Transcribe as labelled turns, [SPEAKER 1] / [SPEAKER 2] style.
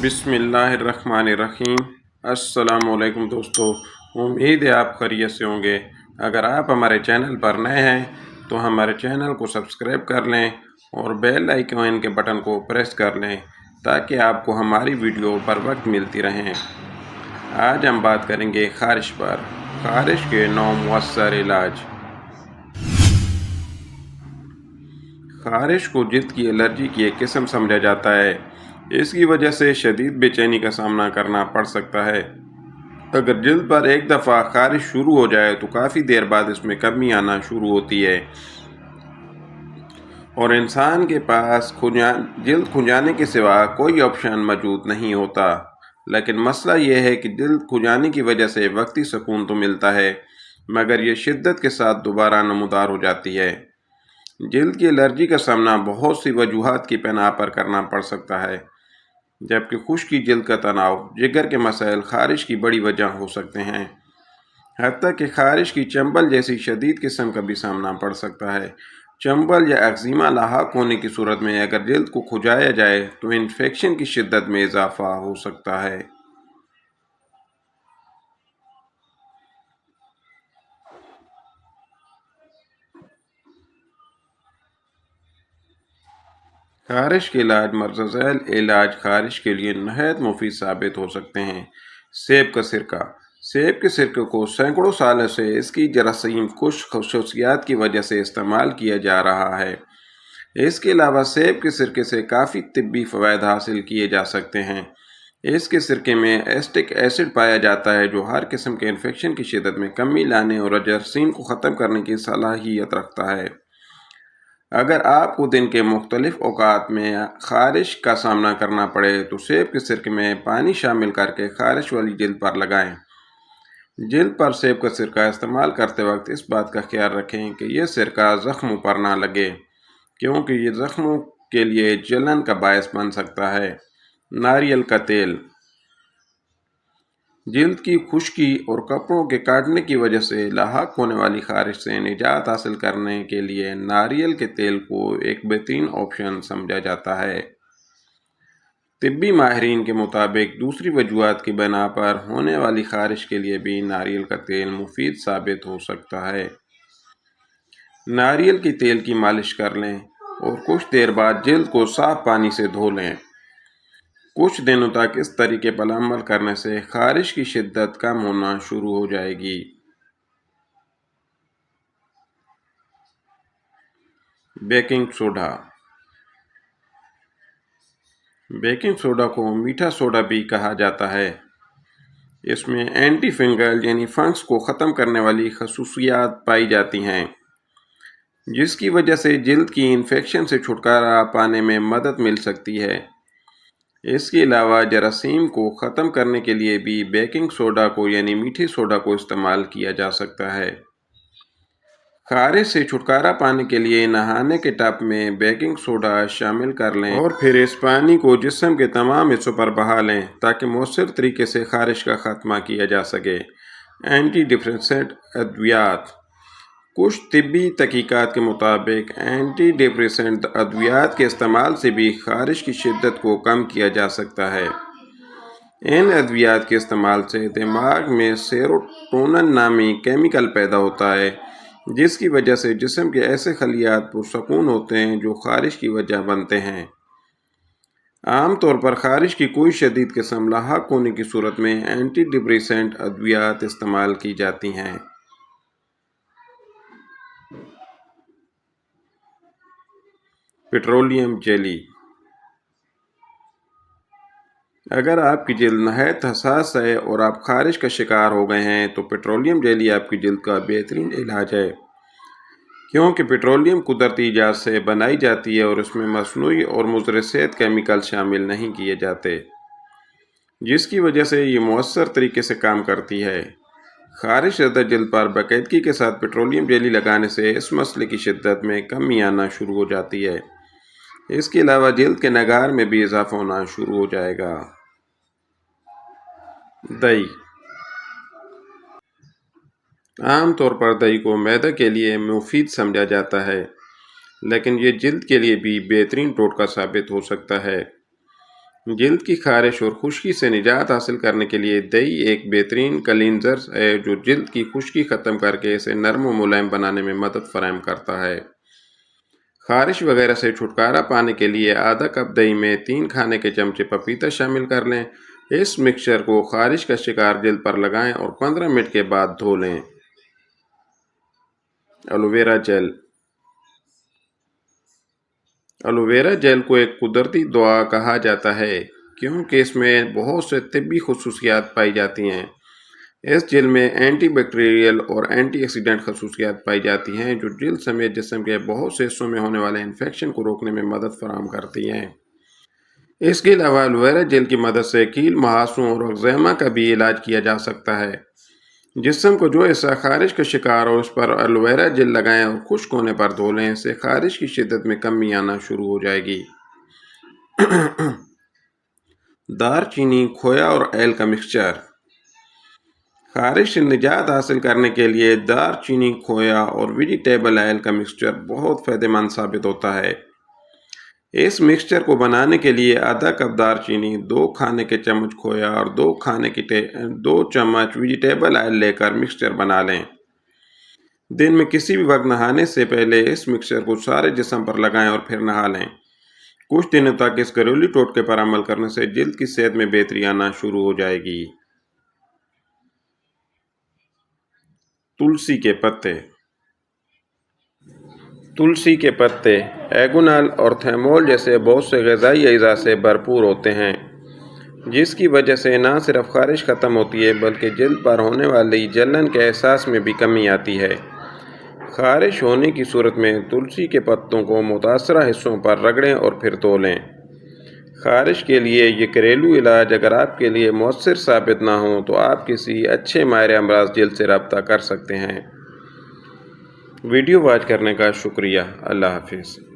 [SPEAKER 1] بسم اللہ الرحمن الرحیم۔ السلام علیکم دوستو، امید ہے آپ خیریت سے ہوں گے۔ اگر آپ ہمارے چینل پر نئے ہیں تو ہمارے چینل کو سبسکرائب کر لیں اور بیل آئیکن کے بٹن کو پریس کر لیں تاکہ آپ کو ہماری ویڈیو پر وقت ملتی رہیں۔ آج ہم بات کریں گے خارش پر، خارش کے 9 مؤثر علاج۔ خارش کو جلد کی الرجی کی ایک قسم سمجھا جاتا ہے۔ اس کی وجہ سے شدید بے چینی کا سامنا کرنا پڑ سکتا ہے۔ اگر جلد پر ایک دفعہ خارش شروع ہو جائے تو کافی دیر بعد اس میں کمی آنا شروع ہوتی ہے اور انسان کے پاس جلد کھجانے کے سوا کوئی آپشن موجود نہیں ہوتا۔ لیکن مسئلہ یہ ہے کہ جلد کھجانے کی وجہ سے وقتی سکون تو ملتا ہے، مگر یہ شدت کے ساتھ دوبارہ نمودار ہو جاتی ہے۔ جلد کی الرجی کا سامنا بہت سی وجوہات کی بنا پر کرنا پڑ سکتا ہے، جبکہ خشکی جلد کا تناؤ، جگر کے مسائل خارش کی بڑی وجہ ہو سکتے ہیں۔ حتیٰ کہ خارش کی چنبل جیسی شدید قسم کا بھی سامنا پڑ سکتا ہے۔ چنبل یا ایکزیما لاحق ہونے کی صورت میں اگر جلد کو کھجایا جائے تو انفیکشن کی شدت میں اضافہ ہو سکتا ہے۔ خارش کے علاج مندرجہ ذیل علاج خارش کے لیے نہایت مفید ثابت ہو سکتے ہیں۔ سیب کا سرکہ۔ سیب کے سرکے کو سینکڑوں سالوں سے اس کی جراثیم کش خصوصیات کی وجہ سے استعمال کیا جا رہا ہے۔ اس کے علاوہ سیب کے سرکے سے کافی طبی فوائد حاصل کیے جا سکتے ہیں۔ اس کے سرکے میں ایسٹک ایسڈ پایا جاتا ہے جو ہر قسم کے انفیکشن کی شدت میں کمی لانے اور جراثیم کو ختم کرنے کی صلاحیت رکھتا ہے۔ اگر آپ کو دن کے مختلف اوقات میں خارش کا سامنا کرنا پڑے تو سیب کے سرکے میں پانی شامل کر کے خارش والی جلد پر لگائیں۔ جلد پر سیب کا سرکہ استعمال کرتے وقت اس بات کا خیال رکھیں کہ یہ سرکہ زخموں پر نہ لگے، کیونکہ یہ زخموں کے لیے جلن کا باعث بن سکتا ہے۔ ناریل کا تیل۔ جلد کی خشکی اور کپڑوں کے کاٹنے کی وجہ سے لاحق ہونے والی خارش سے نجات حاصل کرنے کے لیے ناریل کے تیل کو ایک بہترین آپشن سمجھا جاتا ہے۔ طبی ماہرین کے مطابق دوسری وجوہات کی بنا پر ہونے والی خارش کے لیے بھی ناریل کا تیل مفید ثابت ہو سکتا ہے۔ ناریل کے تیل کی مالش کر لیں اور کچھ دیر بعد جلد کو صاف پانی سے دھو لیں۔ کچھ دنوں تک اس طریقے پر عمل کرنے سے خارش کی شدت کم ہونا شروع ہو جائے گی۔ Baking soda. بیکنگ سوڈا کو میٹھا سوڈا بھی کہا جاتا ہے۔ اس میں اینٹی فنگل یعنی فنگس کو ختم کرنے والی خصوصیات پائی جاتی ہیں، جس کی وجہ سے جلد کی انفیکشن سے چھٹکارا پانے میں مدد مل سکتی ہے۔ اس کے علاوہ جراثیم کو ختم کرنے کے لیے بھی بیکنگ سوڈا کو یعنی میٹھے سوڈا کو استعمال کیا جا سکتا ہے۔ خارش سے چھٹکارا پانے کے لیے نہانے کے ٹب میں بیکنگ سوڈا شامل کر لیں اور پھر اس پانی کو جسم کے تمام حصوں پر بہا لیں تاکہ مؤثر طریقے سے خارش کا خاتمہ کیا جا سکے۔ اینٹی ڈپریسنٹ ادویات۔ کچھ طبی تحقیقات کے مطابق اینٹی ڈپریسنٹ ادویات کے استعمال سے بھی خارش کی شدت کو کم کیا جا سکتا ہے۔ ان ادویات کے استعمال سے دماغ میں سیروٹونن نامی کیمیکل پیدا ہوتا ہے، جس کی وجہ سے جسم کے ایسے خلیات پرسکون ہوتے ہیں جو خارش کی وجہ بنتے ہیں۔ عام طور پر خارش کی کوئی شدید قسم لاحق ہونے کی صورت میں اینٹی ڈپریسنٹ ادویات استعمال کی جاتی ہیں۔ Petroleum jelly. اگر آپ کی جلد نہایت حساس ہے اور آپ خارش کا شکار ہو گئے ہیں تو پیٹرولیم جیلی آپ کی جلد کا بہترین علاج ہے، کیونکہ پیٹرولیم قدرتی اجاز سے بنائی جاتی ہے اور اس میں مصنوعی اور مضر صحت کیمیکل شامل نہیں کیے جاتے، جس کی وجہ سے یہ مؤثر طریقے سے کام کرتی ہے۔ خارش زدہ جلد پر باقاعدگی کے ساتھ پیٹرولیم جیلی لگانے سے اس مسئلے کی شدت میں کمی آنا شروع ہو جاتی ہے۔ اس کے علاوہ جلد کے نگار میں بھی اضافہ ہونا شروع ہو جائے گا۔ دہی۔ عام طور پر دہی کو معدے کے لیے مفید سمجھا جاتا ہے، لیکن یہ جلد کے لیے بھی بہترین ٹوٹکا ثابت ہو سکتا ہے۔ جلد کی خارش اور خشکی سے نجات حاصل کرنے کے لیے دہی ایک بہترین کلینزر ہے جو جلد کی خشکی ختم کر کے اسے نرم و ملائم بنانے میں مدد فراہم کرتا ہے۔ خارش وغیرہ سے چھٹکارا پانے کے لیے آدھا کپ دہی میں 3 کھانے کے چمچے پپیتا شامل کر لیں۔ اس مکسچر کو خارش کا شکار جلد پر لگائیں اور 15 منٹ کے بعد دھو لیں۔ Aloe vera jail. ایلوویرا جیل کو ایک قدرتی دوا کہا جاتا ہے کیونکہ اس میں بہت سے طبی خصوصیات پائی جاتی ہیں۔ اس جیل میں اینٹی بیکٹیریل اور اینٹی آکسیڈنٹ خصوصیات پائی جاتی ہیں جو جلد سمیت جسم کے بہت سے حصوں میں ہونے والے انفیکشن کو روکنے میں مدد فراہم کرتی ہیں۔ اس کے علاوہ ایلوویرا جیل کی مدد سے کیل، محاسوں اور ایگزیما کا بھی علاج کیا جا سکتا ہے۔ جسم کو جو حصہ خارش کا شکار ہو اس پر ایلوویرا جیل لگائیں اور خشک ہونے پر دھو لیں، اس سے خارش کی شدت میں کمی آنا شروع ہو جائے گی۔ دار چینی، کھویا اور ایل کا مکسچر۔ خارش سے نجات حاصل کرنے کے لیے دار چینی، کھویا اور ویجیٹیبل آئل کا مکسچر بہت فائدہ مند ثابت ہوتا ہے۔ اس مکسچر کو بنانے کے لیے آدھا کپ دار چینی، 2 کھانے کے چمچ کھویا اور 2 چمچ ویجیٹیبل آئل لے کر مکسچر بنا لیں۔ دن میں کسی بھی وقت نہانے سے پہلے اس مکسچر کو سارے جسم پر لگائیں اور پھر نہا لیں۔ کچھ دنوں تک اس گھریلو ٹوٹکے پر عمل کرنے سے جلد کی صحت میں بہتری آنا شروع ہو جائے گی۔ تلسی کے پتے۔ تلسی کے پتے ایگونل اور تھیمول جیسے بہت سے غذائی اجزاء سے بھرپور ہوتے ہیں، جس کی وجہ سے نہ صرف خارش ختم ہوتی ہے بلکہ جلد پر ہونے والی جلن کے احساس میں بھی کمی آتی ہے۔ خارش ہونے کی صورت میں تلسی کے پتوں کو متاثرہ حصوں پر رگڑیں اور پھر دھو لیں۔ خارش کے لیے یہ گھریلو علاج اگر آپ کے لیے مؤثر ثابت نہ ہو تو آپ کسی اچھے ماہر امراض جلد سے رابطہ کر سکتے ہیں۔ ویڈیو واچ کرنے کا شکریہ۔ اللہ حافظ۔